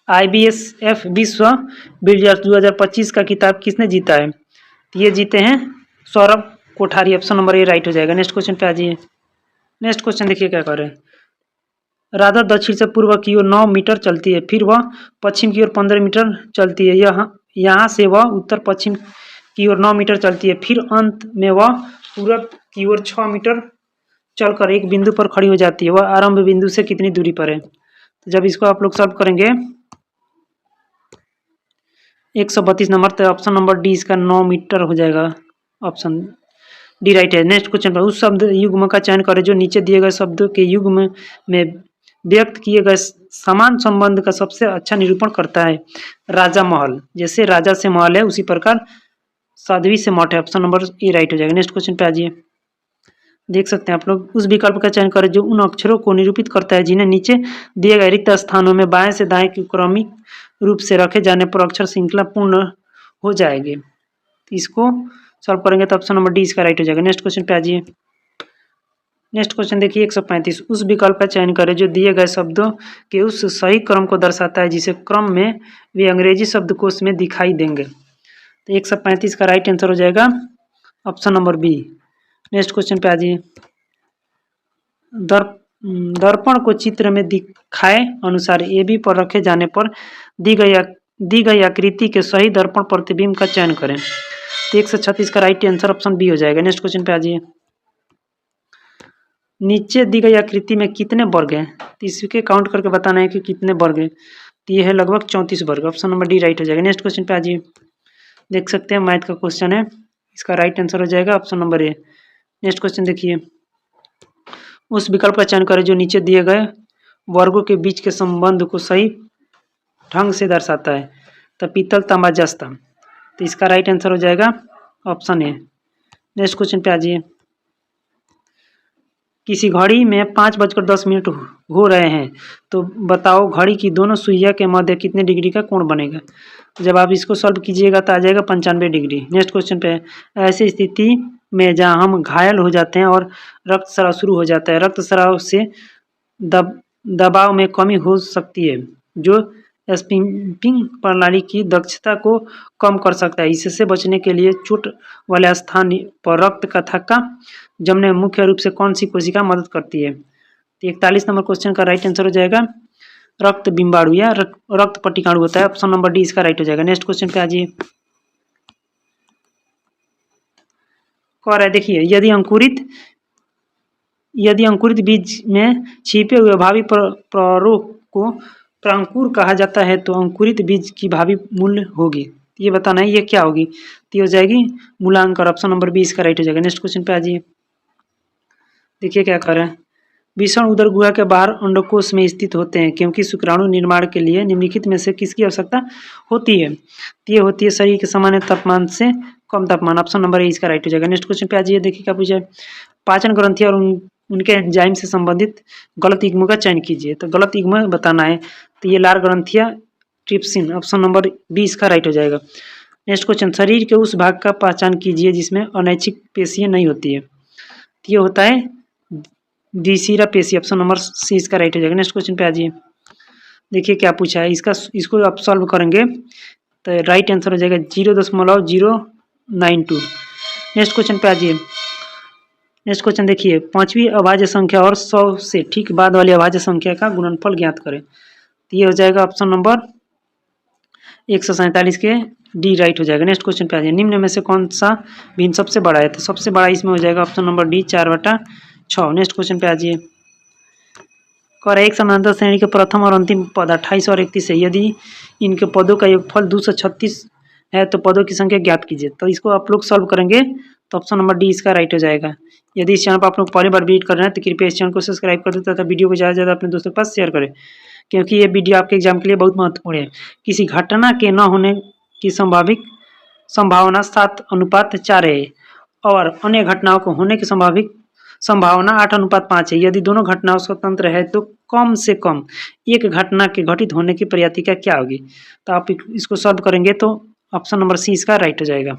Speaker 1: IBSF विश्व बिलियर्ड्स 2025 का खिताब किसने जीता है? ये जीते हैं Saurabh Kothari, option number A right हो जाएगा। नेक्स्ट क्वेश्चन पे आ जाइए। नेक्स्ट क्वेश्चन देखिए क्या कह रहे हैं, राधा दक्षिण से पूर्व की ओर 9 मीटर चलती है, फिर वह पश्चिम की ओर 15 मीटर चलती है, यहाँ से वह उत्तर पश्चिम की ओर 9 मीटर चलती है, फिर अंत में वह पूरब की ओर 6 मीटर चलकर एक बिंदु पर खड़ी हो जाती है। वह आरंभ बिंदु से कितनी दूरी पर है? तो जब इसको आप लोग सॉल्व करेंगे 132 नंबर, तो ऑप्शन नंबर डी इसका 9 मीटर हो जाएगा, ऑप्शन डी राइट है। नेक्स्ट क्वेश्चन पर उस शब्द युग्म का चयन करें जो नीचे दिए गए शब्द के युग्म में व्यक्त किए गए समान संबंध का सबसे अच्छा निरूपण करता है। राजा महल, जैसे राजा से महल है उसी प्रकार साध्वी से मठ है, ऑप्शन नंबर ए राइट हो जाएगा। नेक्स्ट क्वेश्चन पे आ जाइए। देख सकते हैं आप लोग, उस विकल्प का चयन करें जो उन अक्षरों को निरूपित करता है जिन्हें नीचे दिए गए रिक्त स्थानों में बाएं से दाएं की क्रमिक रूप से रखे जाने पर अक्षर श्रृंखला पूर्ण हो जाएगी। इसको सॉल्व करेंगे तो ऑप्शन नंबर डी इसका राइट हो जाएगा। नेक्स्ट क्वेश्चन पे आ जाइए। नेक्स्ट क्वेश्चन देखिए 135, उस विकल्प का चयन करें जो दिए गए शब्दों के उस सही क्रम को दर्शाता है जिसे क्रम में वे अंग्रेजी शब्दकोश में दिखाई देंगे। तो 135 का राइट आंसर हो जाएगा option number B. Next question पे आ जाइए। दर्पण को चित्र में दिखाए अनुसार AB पर रखे जाने पर दी गई आकृति के सही दर्पण प्रतिबिंब का चयन करें। तो 136 का राइट आंसर ऑप्शन बी हो जाएगा। नेक्स्ट क्वेश्चन पे आ जाइए। नीचे दी गई आकृति में कितने वर्ग हैं, तो इसके काउंट करके बताना है कि कितने वर्ग हैं। तो ये है लगभग 34 वर्ग। ऑप्शन नंबर डी राइट हो जाएगा। नेक्स्ट क्वेश्चन पे आ जाइए। देख सकते हैं मैथ का क्वेश्चन है, इसका राइट आंसर हो जाएगा ऑप्शन नंबर ए। नेक्स्ट क्वेश्चन देखिए, उस विकल्प का चयन करें जो नीचे दिए गए वर्गों के बीच के संबंध को सही ढंग से दर्शाता है। तो पीतल, तांबा, जस्ता। तो इसका राइट आंसर हो जाएगा ऑप्शन ए। नेक्स्ट क्वेश्चन पे आ जाइए। किसी घड़ी में 5:10 हो रहे हैं, तो बताओ घड़ी की दोनों सुइया के मध्य कितने डिग्री का कोण बनेगा। जब आप इसको सॉल्व कीजिएगा तो आ जाएगा 95 डिग्री। नेक्स्ट क्वेश्चन पे, ऐसी स्थिति में जहां हम घायल हो जाते हैं और रक्तस्राव शुरू हो जाता है, रक्तस्राव से दबाव में कमी हो सकती है जो स्पिंपिंग प्रणाली की दक्षता को कम कर सकता है। इससे बचने के लिए चोट वाले स्थान पर रक्त का थक्का जमने में मुख्य रूप से कौन सी कोशिका मदद करती है। तो 41 नंबर क्वेश्चन का राइट आंसर हो जाएगा रक्त बिंबाणु या रक्त पट्टिकाणु होता है। ऑप्शन नंबर डी इसका राइट हो जाएगा। नेक्स्ट क्वेश्चन पे आ जाइए। कह रहा है देखिए, यदि अंकुरित बीज में छिपे हुए भावी प्रारों को प्रांकुर कहा जाता है तो अंकुरित बीज की भावी मूल्य होगी। ये बताना है ये क्या होगी। तो ये हो जाएगी मूलांकर। ऑप्शन नंबर बी इसका राइट हो जाएगा। नेक्स्ट क्वेश्चन पे आ जाइए। देखिए क्या कर रहे हैं, विषण उदर गुहा के बाहर अंडकोश में स्थित होते हैं क्योंकि शुक्राणु निर्माण के लिए निम्नलिखित में से किसकी आवश्यकता होती है। तो ये होती है शरीर के सामान्य तापमान से कम तापमान। ऑप्शन नंबर ए इसका राइट हो जाएगा। नेक्स्ट क्वेश्चन पे आ जाइए। देखिए क्या पूछा है, पाचन ग्रंथि और उनके एंजाइम से संबंधित गलत युग्म का चयन कीजिए। तो गलत युग्म बताना है। तो ये लार ग्रंथिया ट्रिप्सिन। ऑप्शन नंबर बी इसका राइट हो जाएगा। नेक्स्ट क्वेश्चन, शरीर के उस भाग का पहचान कीजिए जिसमें अनैच्छिक पेशियां नहीं होती है। तो ये होता है द्विशिरा पेशी। ऑप्शन नंबर सी इसका राइट हो जाएगा। नेक्स्ट क्वेश्चन पे आ जाइए। देखिए क्या पूछा है, इसको आप सॉल्व करेंगे तो राइट आंसर हो जाएगा 0.092। नेक्स्ट क्वेश्चन पे आ जाइए। नेक्स्ट क्वेश्चन देखिए, पांचवी अभाज्य संख्या और 100 से ठीक बाद वाली अभाज्य संख्या का गुणनफल ज्ञात करें। तो ये हो जाएगा ऑप्शन नंबर 147 के डी राइट हो जाएगा। नेक्स्ट क्वेश्चन पे आ जाइए। निम्न में से कौन सा भिन्न सबसे बड़ा है। तो सबसे बड़ा इसमें हो जाएगा option number D 4/6। Next question पे आ जाइए। कर एक समानांतर श्रेणी के प्रथम और अंतिम पद 28 और 31 है। यदि इनके पदों का योगफल 236 है तो पदों की संख्या ज्ञात कीजिए। तो इसको आप लोग सॉल्व करेंगे तो ऑप्शन नंबर डी इसका राइट हो जाएगा। यदि इस चैनल पर आप लोग पहली बार विजिट कर रहे हैं तो कृपया इस चैनल को सब्सक्राइब कर दें तथा वीडियो को ज़्यादा से ज़्यादा अपने दोस्तों के पास शेयर करें, क्योंकि ये वीडियो आपके एग्जाम के लिए बहुत महत्वपूर्ण है। किसी घटना के न होने की संभावना 7:4 है और अन्य घटनाओं को होने की संभावना 8:5 है। यदि दोनों घटनाओं स्वतंत्र है तो कम से कम एक घटना के घटित होने की प्रयातिका क्या होगी। तो आप इसको सॉल्व करेंगे तो ऑप्शन नंबर सी इसका राइट हो जाएगा।